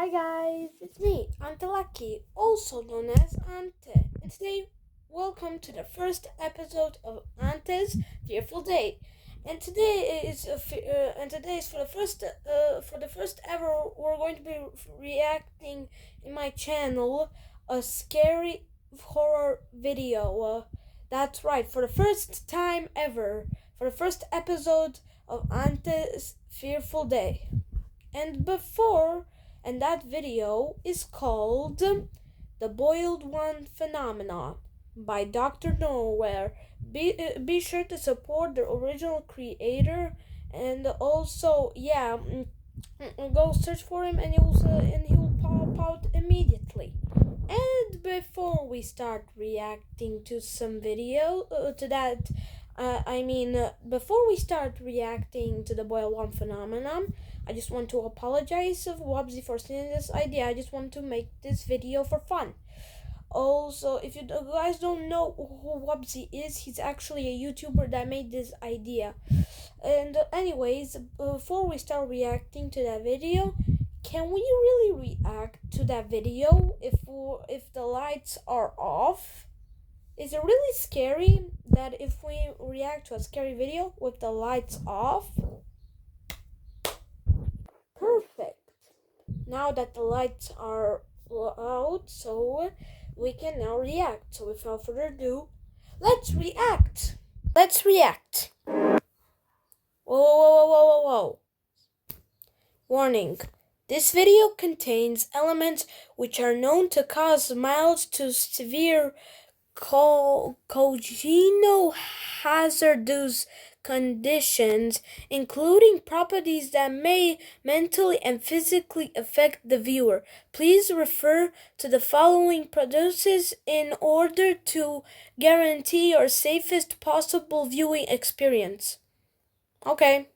Hi guys, it's me, Ante Lucky, also known as Ante. And today, welcome to the first episode of Ante's Fearful Day. And today is for the first ever. We're going to be reacting in my channel a scary horror video. That's right, for the first time ever, for the first episode of Ante's Fearful Day. And before, and that video is called The Boiled One Phenomenon by Dr. Nowhere. Be sure to support the original creator, and also, go search for him, and he will pop out immediately. And before we start reacting to some video to that before we start reacting to the Boil One phenomenon, I just want to apologize of Wubsy for stealing this idea. I just want to make this video for fun. Also, if you guys don't know who Wubsy is, he's actually a YouTuber that made this idea. And anyways, before we start reacting to that video, can we really react to that video if the lights are off? Is it really scary that if we react to a scary video with the lights off? Perfect. Now that the lights are out, so we can now react. So without further ado, let's react. Let's react. Whoa, whoa, whoa, whoa, whoa, whoa. Warning. This video contains elements which are known to cause mild to severe cogito-hazardous conditions, including properties that may mentally and physically affect the viewer. Please refer to the following producers in order to guarantee your safest possible viewing experience. Okay.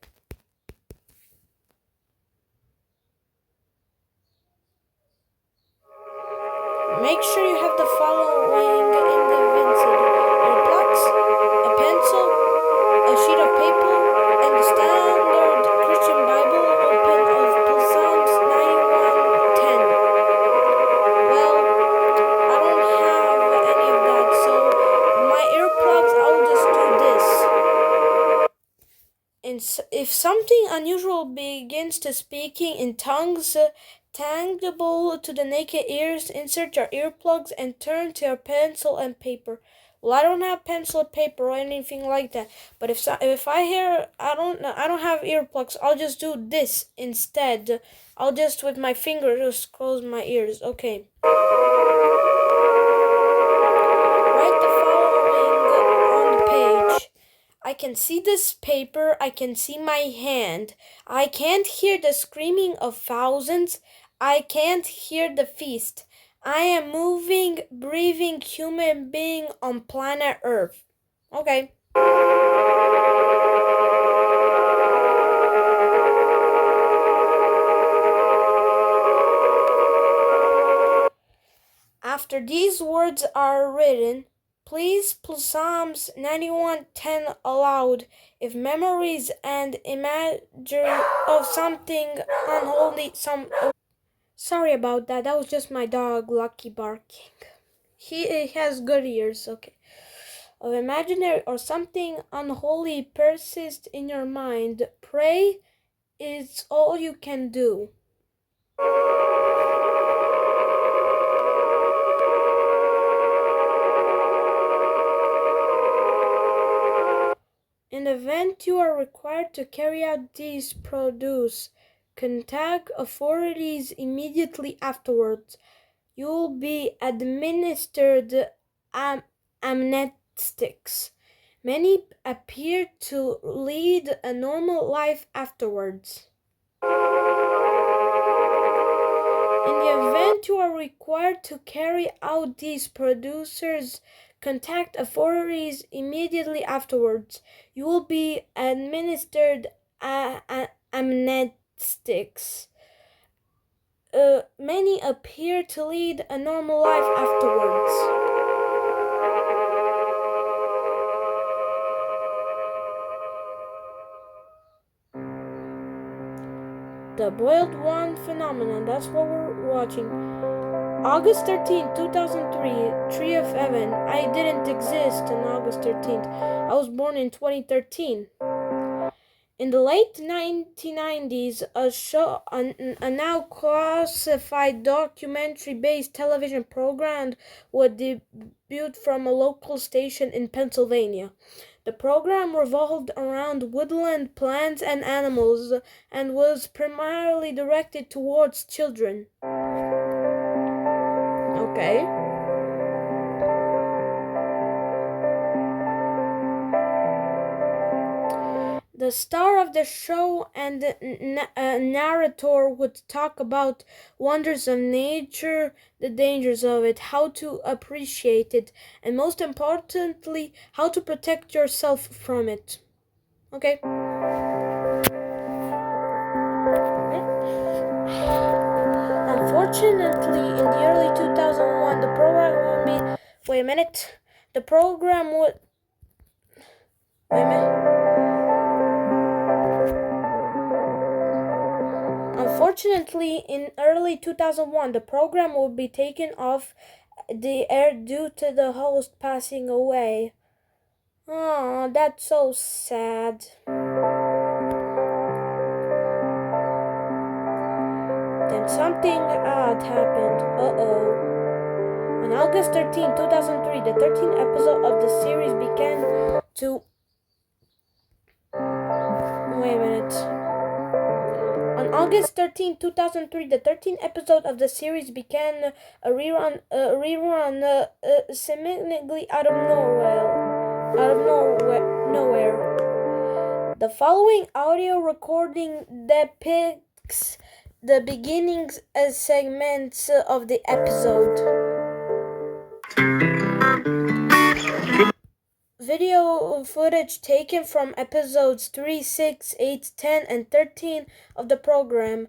Make sure you have the following invented: earplugs, a pencil, a sheet of paper, and the standard Christian Bible open of Psalms 91:10. Well, I don't have any of that, so my earplugs, I'll just do this. And if something unusual begins to speaking in tongues, tangible to the naked ears, insert your earplugs and turn to your pencil and paper. Well, I don't have pencil and paper or anything like that. But if I hear I don't have earplugs, I'll just do this instead. I'll just with my finger just close my ears. Okay. Write the following on the page. I can see this paper. I can see my hand. I can't hear the screaming of thousands. I can't hear the feast. I am moving, breathing human being on planet Earth. Okay. After these words are written, please Psalms 91:10 aloud if memories and imagery of something unholy Sorry about that. That was just my dog Lucky barking. He has good ears, okay. Of imaginary or something unholy persist in your mind. Pray is all you can do. In the event you are required to carry out these produce, contact authorities immediately afterwards. You will be administered amnestics. Many appear to lead a normal life afterwards. In the event you are required to carry out these producers, contact authorities immediately afterwards. You will be administered amnestics. Many appear to lead a normal life afterwards. The Boiled One Phenomenon. That's what we're watching. August 13th, 2003, Tree of Heaven. I didn't exist on August 13th. I was born in 2013. In the late 1990s, a now classified documentary-based television program was debuted from a local station in Pennsylvania. The program revolved around woodland plants and animals and was primarily directed towards children. Okay. The star of the show and the narrator would talk about wonders of nature, the dangers of it, how to appreciate it, and most importantly, how to protect yourself from it. Okay. Unfortunately, in the early 2001, the program would be... Wait a minute. The program would... Wait a minute. Unfortunately, in early 2001, the program would be taken off the air due to the host passing away. Oh, that's so sad. Then something odd happened. Uh-oh. On August 13, 2003, the 13th episode of the series began to... Wait a minute. On August 13, 2003, the 13th episode of the series began a rerun seemingly out of nowhere. The following audio recording depicts the beginning segments of the episode. Video footage taken from episodes 3, 6, 8, 10, and 13 of the program,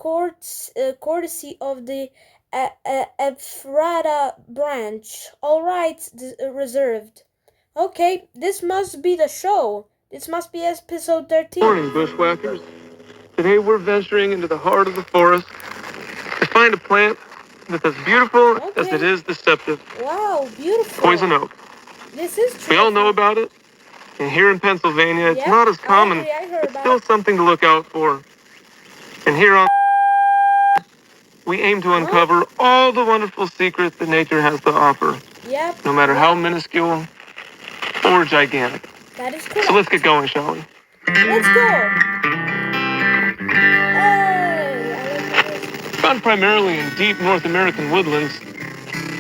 courtesy of the Ephrata branch. All rights reserved. Okay, this must be the show. This must be episode 13. Good morning, bushwhackers. Today we're venturing into the heart of the forest to find a plant that's as beautiful as it is deceptive. Wow, beautiful. Poison oak. This is true. We all know about it. And here in Pennsylvania, it's not as common, but still something to look out for. And here on we aim to uncover all the wonderful secrets that nature has to offer. Yep. No matter how minuscule or gigantic. That is correct. So let's get going, shall we? Let's go. Found primarily in deep North American woodlands,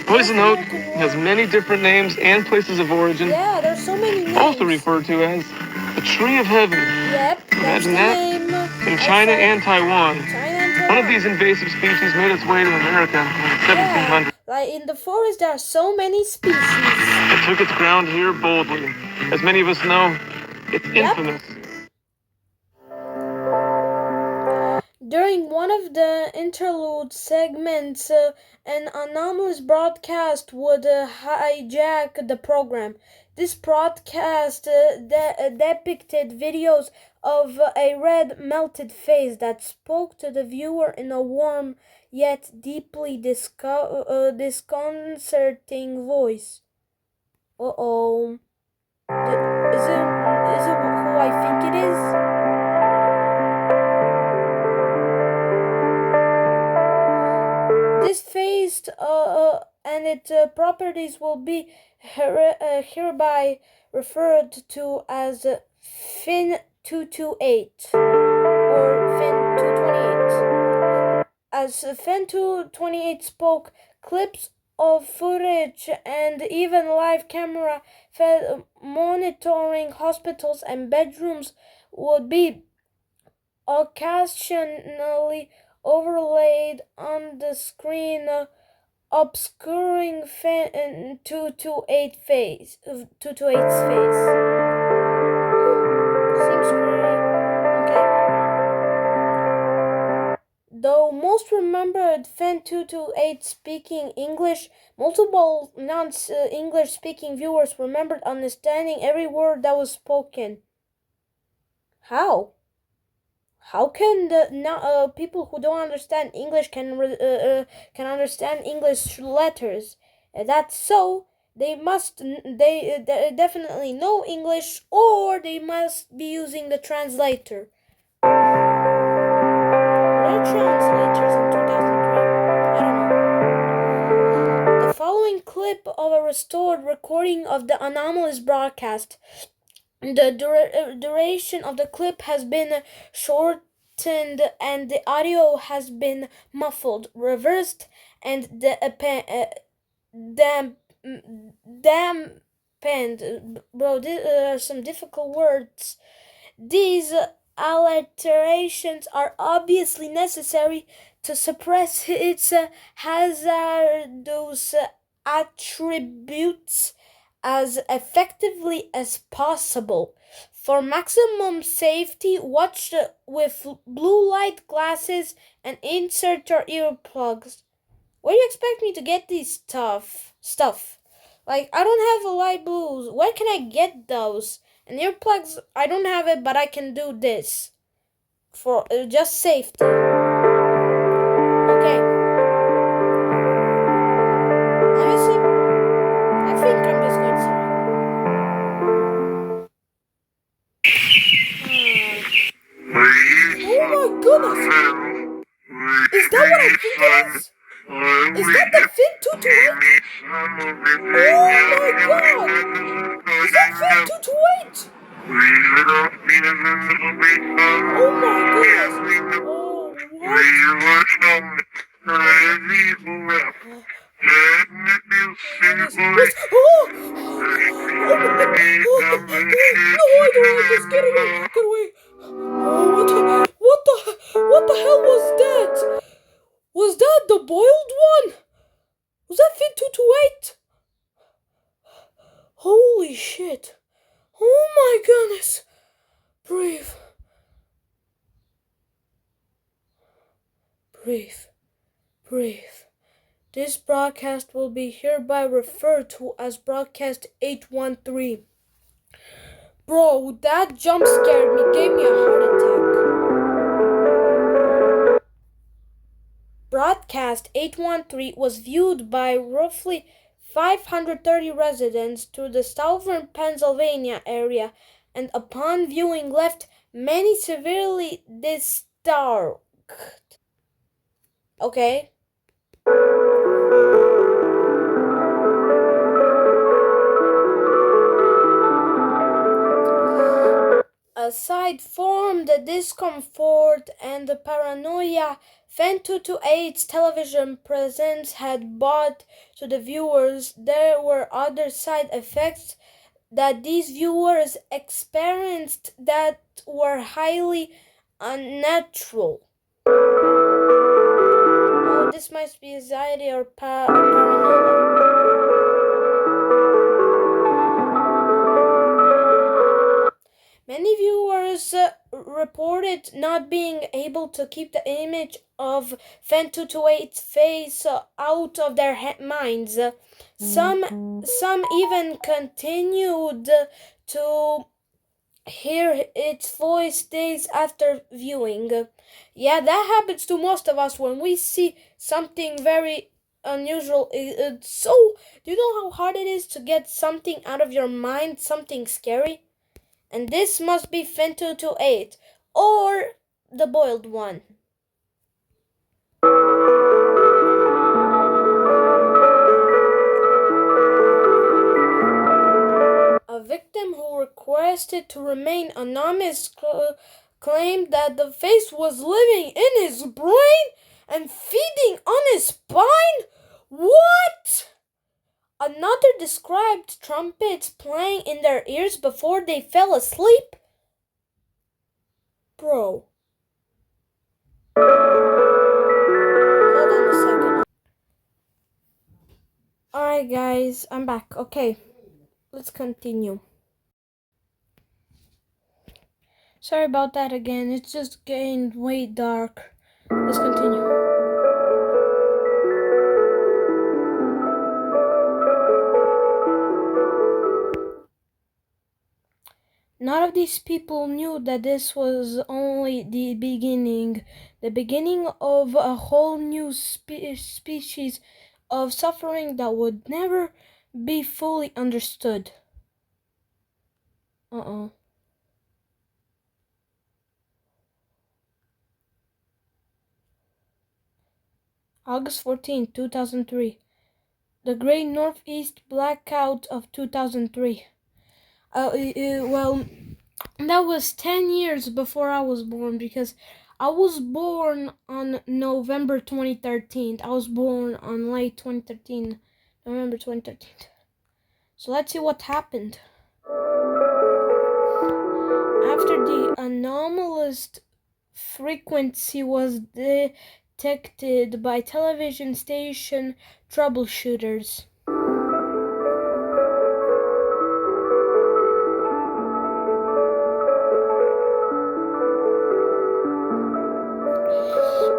poison oak has many different names and places of origin. Yeah, there's so many names. Also referred to as the Tree of Heaven. Yep, Imagine that. In China and Taiwan. One of these invasive species made its way to America in the 1700s. Like in the forest, there are so many species. It took its ground here boldly. As many of us know, it's infamous. During one of the interlude segments, an anomalous broadcast would hijack the program. This broadcast depicted videos of a red melted face that spoke to the viewer in a warm yet deeply disconcerting voice. Uh-oh. Is it who I think it is? This face and its properties will be hereby referred to as Fin 228 or Fin 228. As Fin 228 spoke, clips of footage and even live camera fed monitoring hospitals and bedrooms would be occasionally overlaid on the screen, obscuring Fin 228's face. Seems pretty okay. Though most remembered Fin 228 speaking English, multiple non-English speaking viewers remembered understanding every word that was spoken. How? How can people who don't understand English can understand English letters? That's so. They definitely know English, or they must be using the translator. Were translators in 2003? I don't know. The following clip of a restored recording of the anomalous broadcast. The duration of the clip has been shortened and the audio has been muffled, reversed, and dampened. Bro, these are some difficult words. These alterations are obviously necessary to suppress its hazardous attributes as effectively as possible. For maximum safety, watch with blue light glasses and insert your earplugs. Where do you expect me to get these stuff? Like, I don't have a light blues. Where can I get those? And earplugs, I don't have it, but I can do this. For just safety. Okay. Honestly, I think I'm just going to start. Oh my goodness! Is that what I think it is? Is that the Fin 228? Oh my god! Is that Fin 228? Oh my goodness! Oh, what? No, I don't like this. Get away! Get away! Oh, what the hell was that? Was that the boiled one? Was that Fin 228? Holy shit! Oh my goodness! Breathe. Breathe. Breathe. This broadcast will be hereby referred to as broadcast 813. Bro, that jump scared me, gave me a heart attack. Broadcast 813 was viewed by roughly 530 residents to the southern Pennsylvania area, and upon viewing left many severely disturbed. Okay. Aside from the discomfort and the paranoia Fin 228's television presence had brought to the viewers, there were other side effects that these viewers experienced that were highly unnatural. Oh, this must be anxiety or paranoia. Many viewers reported not being able to keep the image of Fin 228's face out of their minds. Some even continued to hear its voice days after viewing. Yeah, that happens to most of us when we see something very unusual. So, do you know how hard it is to get something out of your mind, something scary? And this must be Fin 228 or the boiled one. A victim who requested to remain anonymous claimed that the face was living in his brain and feeding on his spine. What? Another described trumpets playing in their ears before they fell asleep. Bro. Hold on a second. Alright guys, I'm back. Okay, let's continue. Sorry about that again. It's just getting way dark. Let's continue. none of these people knew that this was only the beginning of a whole new species of suffering that would never be fully understood. August 14, 2003. The Great Northeast Blackout of 2003. Well, that was 10 years before I was born, because I was born on November 2013. I was born on late 2013, November 2013. So let's see what happened. After the anomalous frequency was detected by television station troubleshooters.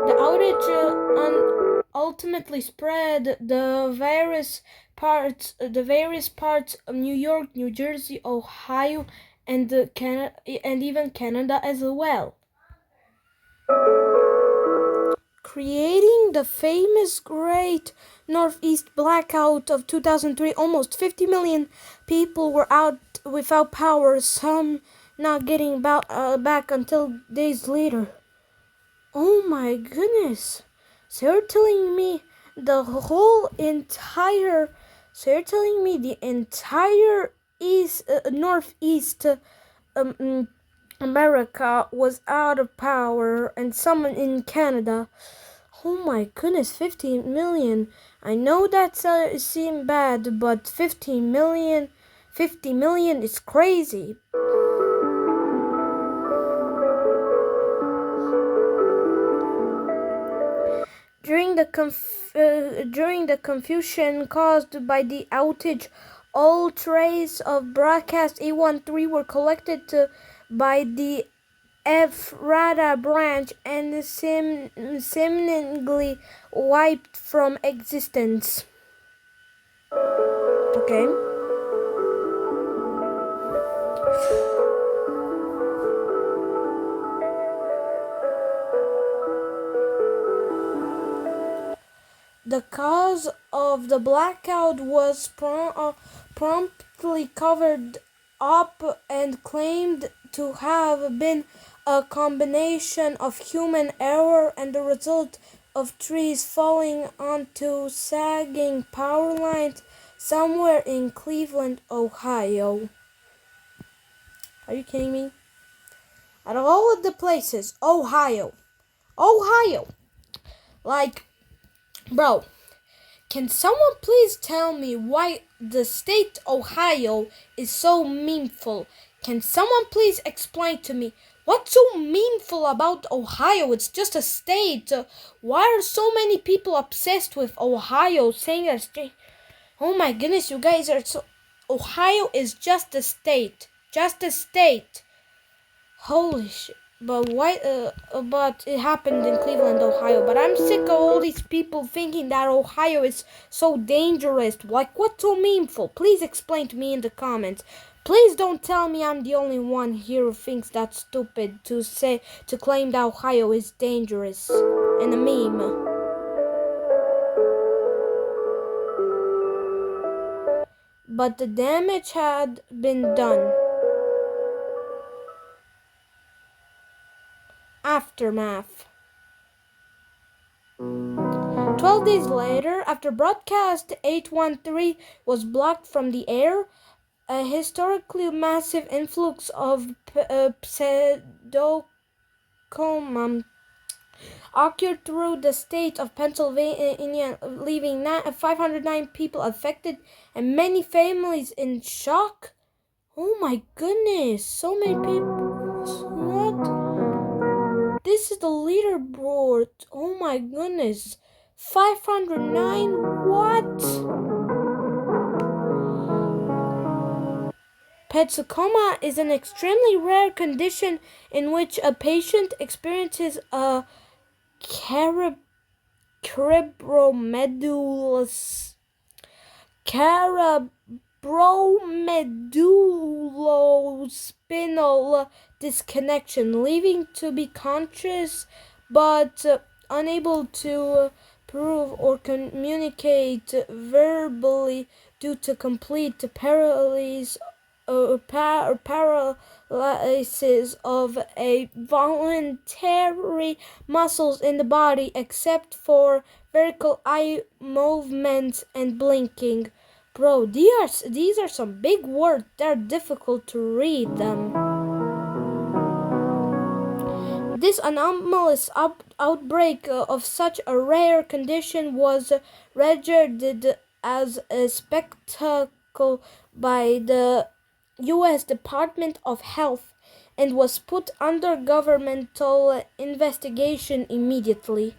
The outage ultimately spread the various parts of New York, New Jersey, Ohio, and even Canada as well, creating the famous Great Northeast Blackout of 2003. Almost 50 million people were out without power, some not getting back until days later. Oh my goodness. So you're telling me the entire Northeast America was out of power, and some in Canada. Oh my goodness, 50 million. I know that seems bad, but 50 million is crazy. During the confusion caused by the outage, all traces of broadcast 813 were collected by the Ephrata branch and seemingly wiped from existence. Okay. The cause of the blackout was promptly covered up and claimed to have been a combination of human error and the result of trees falling onto sagging power lines somewhere in Cleveland, Ohio. Are you kidding me? Out of all of the places, Ohio. Like, bro, can someone please tell me why the state Ohio is so meanful? Can someone please explain to me what's so meanful about Ohio? It's just a state. Why are so many people obsessed with Ohio, saying that? Oh my goodness, you guys are so... Ohio is just a state. Holy shit. But why? But it happened in Cleveland, Ohio. But I'm sick of all these people thinking that Ohio is so dangerous. Like, what's so meanful? Please explain to me in the comments. Please don't tell me I'm the only one here who thinks that's stupid to claim that Ohio is dangerous and a meme. But the damage had been done. Aftermath. 12 days later, after broadcast 813 was blocked from the air, a historically massive influx of pseudocoma occurred through the state of Pennsylvania, leaving 509 people affected and many families in shock. Oh my goodness, so many people. What? This is the leaderboard. Oh my goodness. 509? What? Pseudocoma is an extremely rare condition in which a patient experiences a cerebromedullous bromedullospinal disconnection, leaving to be conscious but unable to prove or communicate verbally due to complete paralysis of a voluntary muscles in the body except for vertical eye movements and blinking. Bro, these are some big words. They're difficult to read them. This anomalous outbreak of such a rare condition was regarded as a spectacle by the U.S. Department of Health and was put under governmental investigation immediately.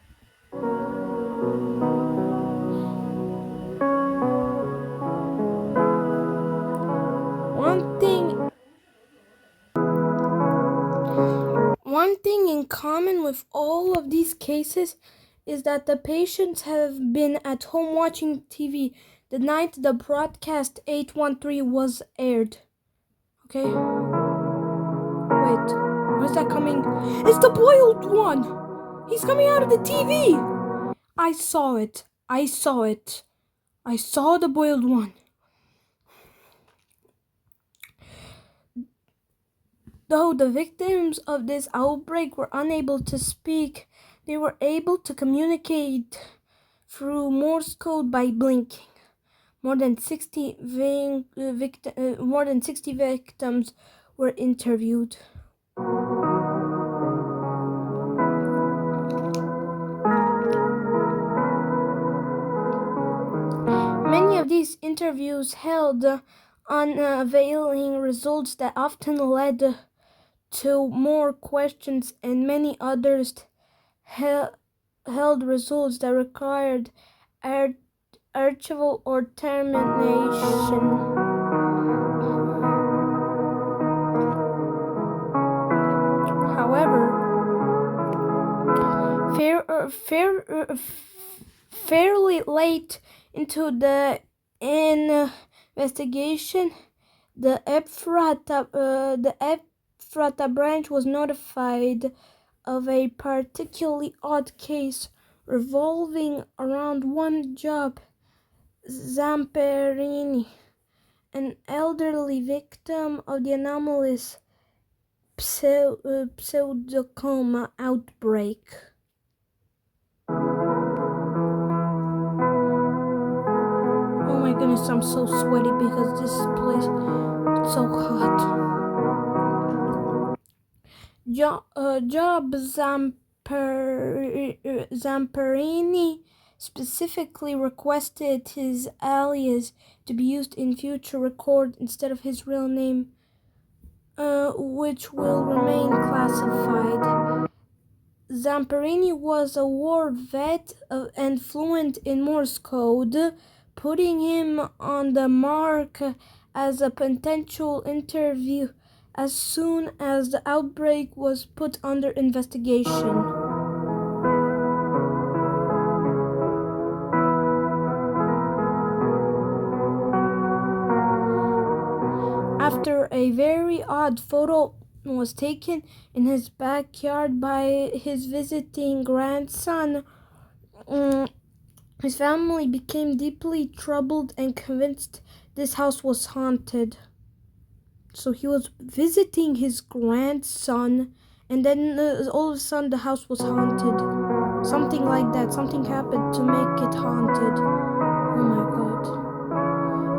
One thing in common with all of these cases is that the patients have been at home watching TV the night the broadcast 813 was aired. Okay? Wait, where's that coming? It's the boiled one! He's coming out of the TV! I saw it. I saw the boiled one. Though the victims of this outbreak were unable to speak, they were able to communicate through Morse code by blinking. More than 60 victims were interviewed. Many of these interviews held unavailing results that often led to more questions, and many others held results that required archival or termination. However, fairly late into the investigation, the Ephrata branch was notified of a particularly odd case revolving around one Job Zamperini, an elderly victim of the anomalous pseudocoma outbreak. Oh my goodness, I'm so sweaty because this place is so hot. Job Zamperini specifically requested his alias to be used in future record instead of his real name, which will remain classified. Zamperini was a war vet and fluent in Morse code, putting him on the mark as a potential interview as soon as the outbreak was put under investigation. After a very odd photo was taken in his backyard by his visiting grandson, his family became deeply troubled and convinced this house was haunted. So he was visiting his grandson, and then all of a sudden the house was haunted. Something like that. Something happened to make it haunted. Oh my god.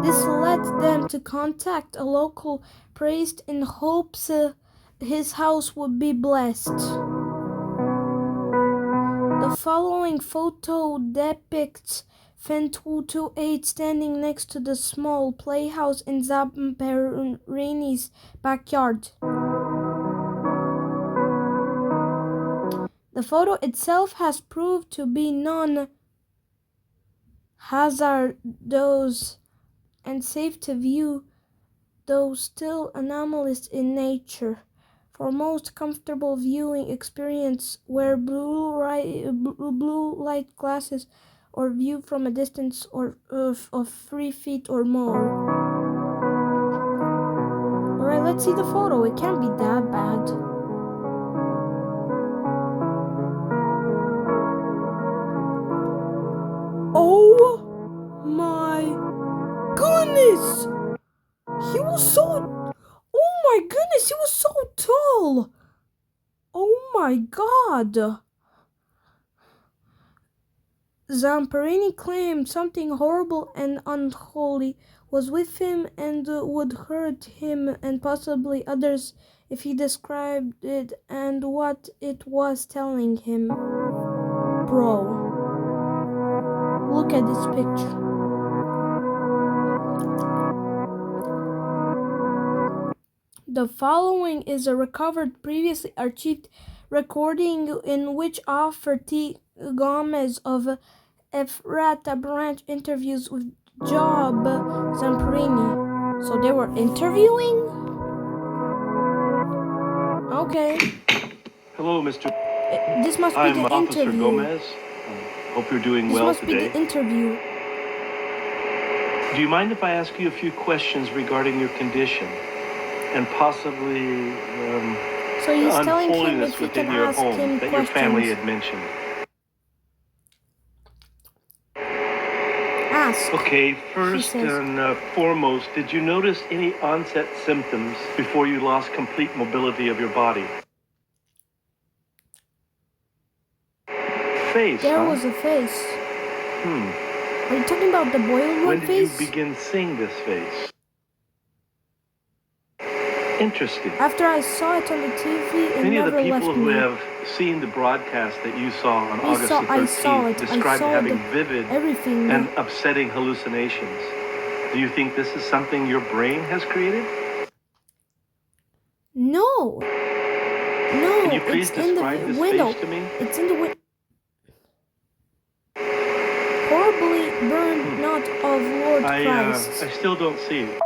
This led them to contact a local priest in hopes his house would be blessed. The following photo depicts Fan 228 standing next to the small playhouse in Zamperini's backyard. The photo itself has proved to be non-hazardous and safe to view, though still anomalous in nature. For most comfortable viewing experience, wear blue light glasses or view from a distance of 3 feet or more. Alright, let's see the photo. It can't be that bad. Oh my goodness! He was so... Oh my goodness, he was so tall! Oh my god! Zamperini claimed something horrible and unholy was with him and would hurt him and possibly others if he described it and what it was telling him. Bro, look at this picture. The following is a recovered, previously archived recording in which Offer T. Gomez of Ephrata Branch interviews with Job Zamperini. So they were interviewing? Okay. Hello, Mr. This must be I'm the Officer interview. Gomez. Hope you're doing well today. This must be the interview. Do you mind if I ask you a few questions regarding your condition and possibly so he's telling him unholiness if he within can your ask home him that questions. your family had mentioned? Ask. Okay, first and foremost, did you notice any onset symptoms before you lost complete mobility of your body? Face, There huh? was a face. Hmm. Are you talking about the boiled When one did face? you begin seeing this face? Interesting. After I saw it on the TV, it Many of never the people left who me. have seen the broadcast that you saw on August the 13th I saw it. described having vivid everything. and upsetting hallucinations. Do you think this is something your brain has created? No. No, Can you please it's in the describe this window. face to me? It's in the window. Horribly burned, not of Lord Christ. I still don't see it.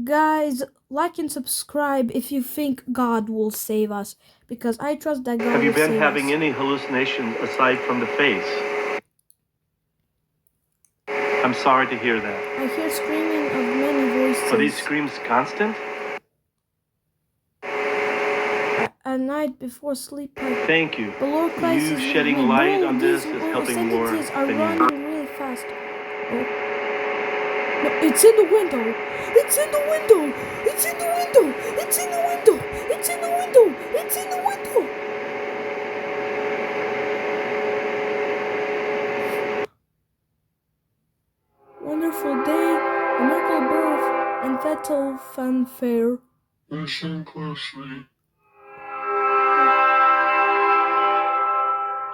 Guys, like and subscribe if you think God will save us, because I trust that God will save us. Have you been having any hallucinations aside from the face? I'm sorry to hear that. I hear screaming of many voices. Are these screams constant? At night before sleep. Thank you. The Lord Christ You is shedding with me. light Bro, on these this is helping more sentences are than running you. really fast. Oh. No, it's in the window. It's in the window. It's in the window. It's in the window. It's in the window. It's in the window. Wonderful day, a miracle birth, and fatal fanfare. Listen closely.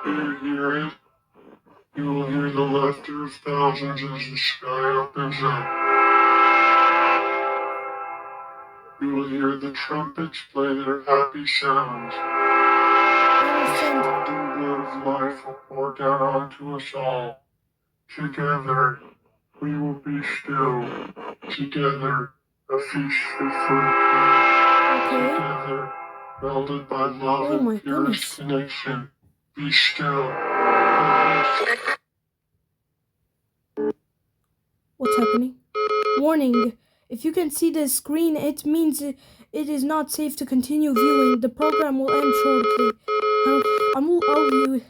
Do you hear it? You will hear the laughter of thousands as the sky opens up. You will hear the trumpets play their happy sounds. The soothing blood of life will pour down onto us all. Together, we will be still. Together, a feast fit for a king. Together, melded by love and purest connection. Be still. What's happening? Warning. If you can see the screen, it means it is not safe to continue viewing. The program will end shortly. I'll view.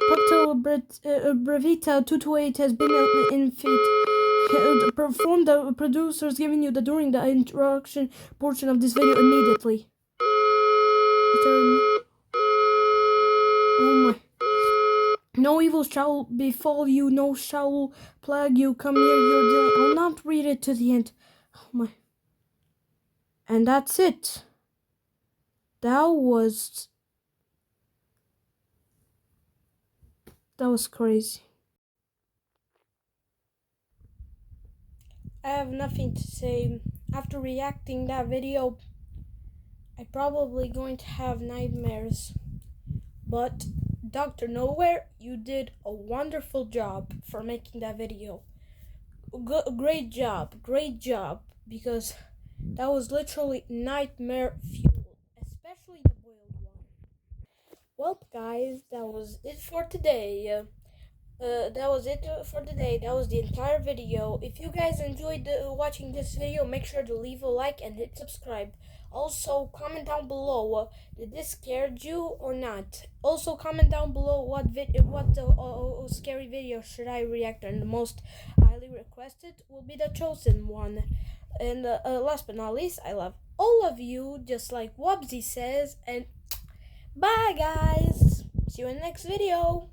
Proctor Brevita 228 has been in feed. Perform the producers giving you during the introduction portion of this video immediately. Oh my. No evil shall befall you, no shall plague you, come near your dwelling. I'll not read it to the end. Oh my. And that's it. That was crazy. I have nothing to say. After reacting that video, I'm probably going to have nightmares. But Dr. Nowhere, you did a wonderful job for making that video. Great job, because that was literally nightmare fuel, especially the boiled one. Well, guys, that was it for today. that was it for today. That was the entire video. If you guys enjoyed watching this video, make sure to leave a like and hit subscribe. Also, comment down below, did this scare you or not? Also, comment down below what scary video should I react on. The most highly requested will be the chosen one. And last but not least, I love all of you, just like Wubsy says. And bye, guys. See you in the next video.